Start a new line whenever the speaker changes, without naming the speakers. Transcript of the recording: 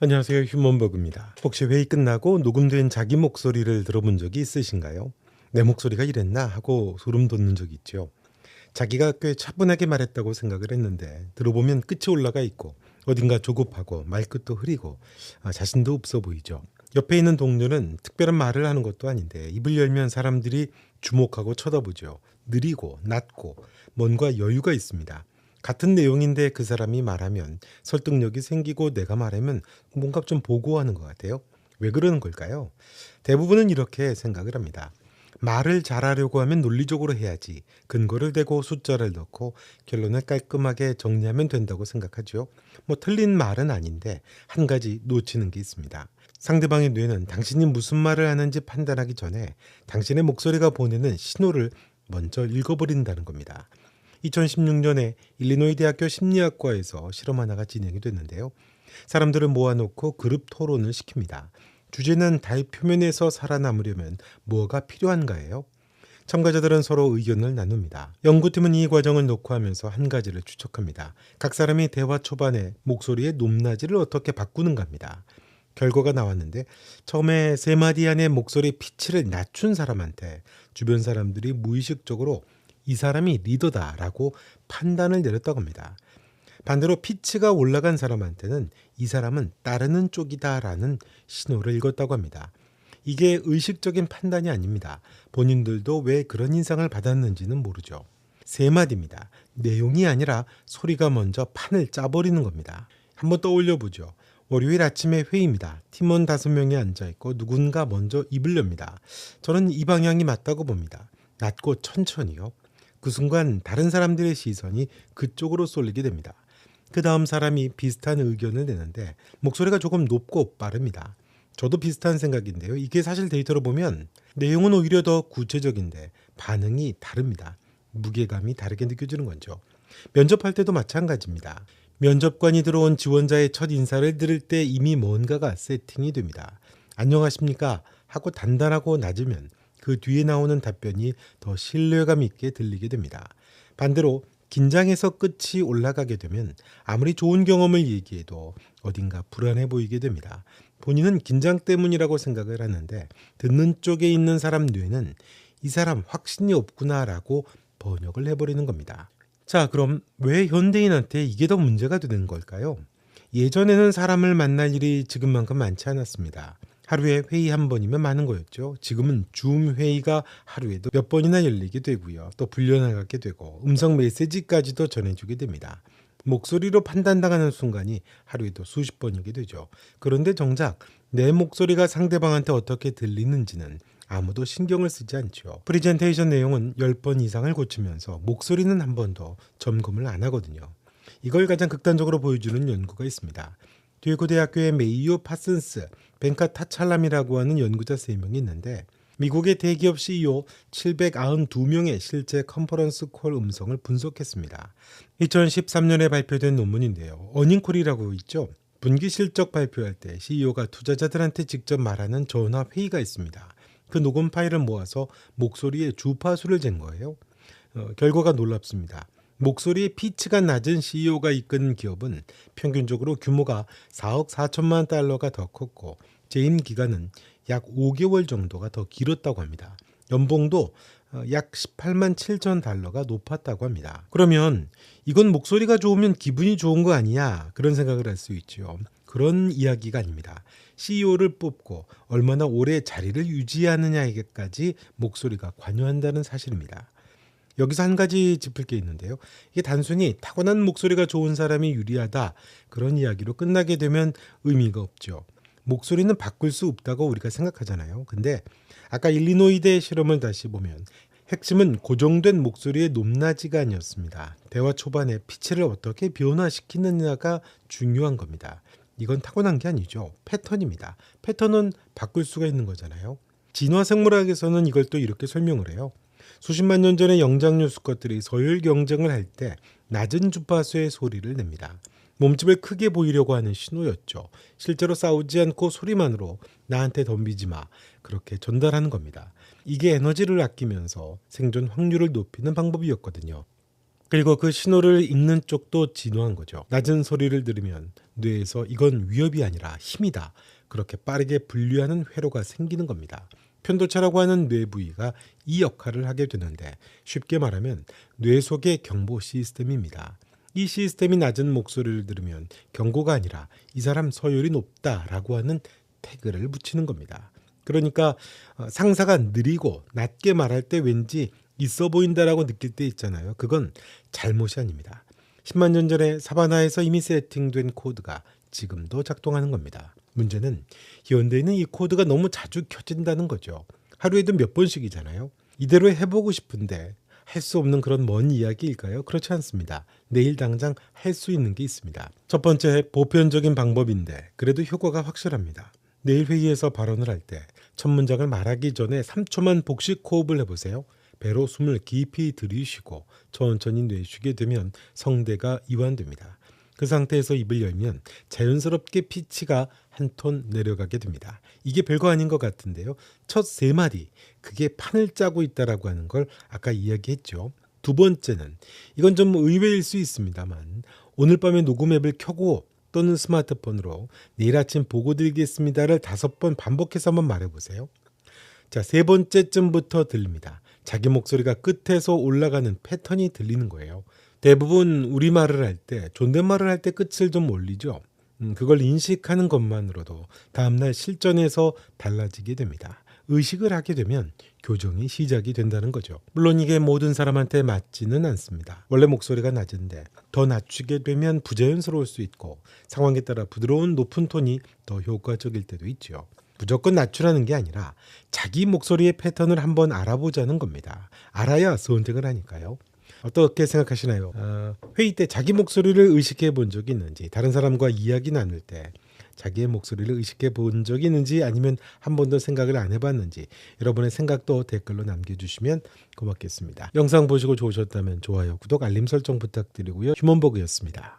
안녕하세요. 휴먼버그입니다. 혹시 회의 끝나고 녹음된 자기 목소리를 들어본 적이 있으신가요? 내 목소리가 이랬나 하고 소름 돋는 적이 있죠. 자기가 꽤 차분하게 말했다고 생각을 했는데 들어보면 끝이 올라가 있고 어딘가 조급하고 말끝도 흐리고 자신도 없어 보이죠. 옆에 있는 동료는 특별한 말을 하는 것도 아닌데 입을 열면 사람들이 주목하고 쳐다보죠. 느리고 낮고 뭔가 여유가 있습니다. 같은 내용인데 그 사람이 말하면 설득력이 생기고 내가 말하면 뭔가 좀 보고하는 것 같아요. 왜 그러는 걸까요? 대부분은 이렇게 생각을 합니다. 말을 잘하려고 하면 논리적으로 해야지. 근거를 대고 숫자를 넣고 결론을 깔끔하게 정리하면 된다고 생각하죠. 뭐 틀린 말은 아닌데 한 가지 놓치는 게 있습니다. 상대방의 뇌는 당신이 무슨 말을 하는지 판단하기 전에 당신의 목소리가 보내는 신호를 먼저 읽어버린다는 겁니다. 2016년에 일리노이 대학교 심리학과에서 실험 하나가 진행이 됐는데요. 사람들을 모아놓고 그룹 토론을 시킵니다. 주제는 달 표면에서 살아남으려면 뭐가 필요한가예요? 참가자들은 서로 의견을 나눕니다. 연구팀은 이 과정을 녹화하면서 한 가지를 추적합니다. 각 사람이 대화 초반에 목소리의 높낮이를 어떻게 바꾸는가 합니다. 결과가 나왔는데 처음에 세 마디 안에 목소리 피치를 낮춘 사람한테 주변 사람들이 무의식적으로 이 사람이 리더다라고 판단을 내렸다고 합니다. 반대로 피치가 올라간 사람한테는 이 사람은 따르는 쪽이다라는 신호를 읽었다고 합니다. 이게 의식적인 판단이 아닙니다. 본인들도 왜 그런 인상을 받았는지는 모르죠. 세 마디입니다. 내용이 아니라 소리가 먼저 판을 짜버리는 겁니다. 한번 떠올려 보죠. 월요일 아침에 회의입니다. 팀원 5명이 앉아있고 누군가 먼저 입을 엽니다. 저는 이 방향이 맞다고 봅니다. 낮고 천천히요. 그 순간 다른 사람들의 시선이 그쪽으로 쏠리게 됩니다. 그 다음 사람이 비슷한 의견을 내는데 목소리가 조금 높고 빠릅니다. 저도 비슷한 생각인데요. 이게 사실 데이터로 보면 내용은 오히려 더 구체적인데 반응이 다릅니다. 무게감이 다르게 느껴지는 거죠. 면접할 때도 마찬가지입니다. 면접관이 들어온 지원자의 첫 인사를 들을 때 이미 뭔가가 세팅이 됩니다. 안녕하십니까? 하고 단단하고 낮으면 그 뒤에 나오는 답변이 더 신뢰감 있게 들리게 됩니다. 반대로 긴장해서 끝이 올라가게 되면 아무리 좋은 경험을 얘기해도 어딘가 불안해 보이게 됩니다. 본인은 긴장 때문이라고 생각을 하는데 듣는 쪽에 있는 사람 뇌는 이 사람 확신이 없구나라고 번역을 해버리는 겁니다. 자, 그럼 왜 현대인한테 이게 더 문제가 되는 걸까요? 예전에는 사람을 만날 일이 지금만큼 많지 않았습니다. 하루에 회의 한 번이면 많은 거였죠. 지금은 줌 회의가 하루에도 몇 번이나 열리게 되고요. 또 불려나가게 되고 음성 메시지까지도 전해주게 됩니다. 목소리로 판단당하는 순간이 하루에도 수십 번이게 되죠. 그런데 정작 내 목소리가 상대방한테 어떻게 들리는지는 아무도 신경을 쓰지 않죠. 프리젠테이션 내용은 10번 이상을 고치면서 목소리는 한 번도 점검을 안 하거든요. 이걸 가장 극단적으로 보여주는 연구가 있습니다. 듀에고 대학교의 메이오 파슨스, 벤카 타찰람이라고 하는 연구자 3명이 있는데 미국의 대기업 CEO 792명의 실제 컨퍼런스 콜 음성을 분석했습니다. 2013년에 발표된 논문인데요. 어닝콜이라고 있죠. 분기 실적 발표할 때 CEO가 투자자들한테 직접 말하는 전화 회의가 있습니다. 그 녹음 파일을 모아서 목소리의 주파수를 잰 거예요. 결과가 놀랍습니다. 목소리의 피치가 낮은 CEO가 이끄는 기업은 평균적으로 규모가 4억 4천만 달러가 더 컸고 재임 기간은 약 5개월 정도가 더 길었다고 합니다. 연봉도 약 18만 7천 달러가 높았다고 합니다. 그러면 이건 목소리가 좋으면 기분이 좋은 거 아니야? 그런 생각을 할 수 있죠. 그런 이야기가 아닙니다. CEO를 뽑고 얼마나 오래 자리를 유지하느냐에게까지 목소리가 관여한다는 사실입니다. 여기서 한 가지 짚을 게 있는데요. 이게 단순히 타고난 목소리가 좋은 사람이 유리하다 그런 이야기로 끝나게 되면 의미가 없죠. 목소리는 바꿀 수 없다고 우리가 생각하잖아요. 근데 아까 일리노이대 실험을 다시 보면 핵심은 고정된 목소리의 높낮이가 아니었습니다. 대화 초반에 피치를 어떻게 변화시키느냐가 중요한 겁니다. 이건 타고난 게 아니죠. 패턴입니다. 패턴은 바꿀 수가 있는 거잖아요. 진화생물학에서는 이걸 또 이렇게 설명을 해요. 수십만 년 전에 영장류 수컷들이 서열 경쟁을 할 때 낮은 주파수의 소리를 냅니다. 몸집을 크게 보이려고 하는 신호였죠. 실제로 싸우지 않고 소리만으로 나한테 덤비지 마. 그렇게 전달하는 겁니다. 이게 에너지를 아끼면서 생존 확률을 높이는 방법이었거든요. 그리고 그 신호를 읽는 쪽도 진화한 거죠. 낮은 소리를 들으면 뇌에서 이건 위협이 아니라 힘이다, 그렇게 빠르게 분류하는 회로가 생기는 겁니다. 편도차라고 하는 뇌 부위가 이 역할을 하게 되는데, 쉽게 말하면 뇌 속의 경보 시스템입니다. 이 시스템이 낮은 목소리를 들으면 경고가 아니라 이 사람 서열이 높다라고 하는 태그를 붙이는 겁니다. 그러니까 상사가 느리고 낮게 말할 때 왠지 있어 보인다라고 느낄 때 있잖아요. 그건 잘못이 아닙니다. 10만 년 전에 사바나에서 이미 세팅된 코드가 지금도 작동하는 겁니다. 문제는 현대에는 이 코드가 너무 자주 켜진다는 거죠. 하루에도 몇 번씩이잖아요. 이대로 해보고 싶은데 할 수 없는 그런 먼 이야기일까요? 그렇지 않습니다. 내일 당장 할 수 있는 게 있습니다. 첫 번째, 보편적인 방법인데 그래도 효과가 확실합니다. 내일 회의에서 발언을 할 때 첫 문장을 말하기 전에 3초만 복식 호흡을 해보세요. 배로 숨을 깊이 들이쉬고 천천히 내쉬게 되면 성대가 이완됩니다. 그 상태에서 입을 열면 자연스럽게 피치가 한 톤 내려가게 됩니다. 이게 별거 아닌 것 같은데요. 첫 세 마디, 그게 판을 짜고 있다라고 하는 걸 아까 이야기했죠. 두 번째는, 이건 좀 의외일 수 있습니다만, 오늘 밤에 녹음 앱을 켜고 또는 스마트폰으로 내일 아침 보고 드리겠습니다를 5번 반복해서 한번 말해보세요. 자, 세 번째쯤부터 들립니다. 자기 목소리가 끝에서 올라가는 패턴이 들리는 거예요. 대부분 우리말을 할 때, 존댓말을 할 때 끝을 좀 올리죠. 그걸 인식하는 것만으로도 다음날 실전에서 달라지게 됩니다. 의식을 하게 되면 교정이 시작이 된다는 거죠. 물론 이게 모든 사람한테 맞지는 않습니다. 원래 목소리가 낮은데 더 낮추게 되면 부자연스러울 수 있고, 상황에 따라 부드러운 높은 톤이 더 효과적일 때도 있죠. 무조건 낮추라는 게 아니라 자기 목소리의 패턴을 한번 알아보자는 겁니다. 알아야 선택을 하니까요. 어떻게 생각하시나요? 회의 때 자기 목소리를 의식해 본 적이 있는지, 다른 사람과 이야기 나눌 때 자기의 목소리를 의식해 본 적이 있는지, 아니면 한 번도 생각을 안 해봤는지, 여러분의 생각도 댓글로 남겨주시면 고맙겠습니다. 영상 보시고 좋으셨다면 좋아요, 구독, 알림 설정 부탁드리고요. 휴먼버그였습니다.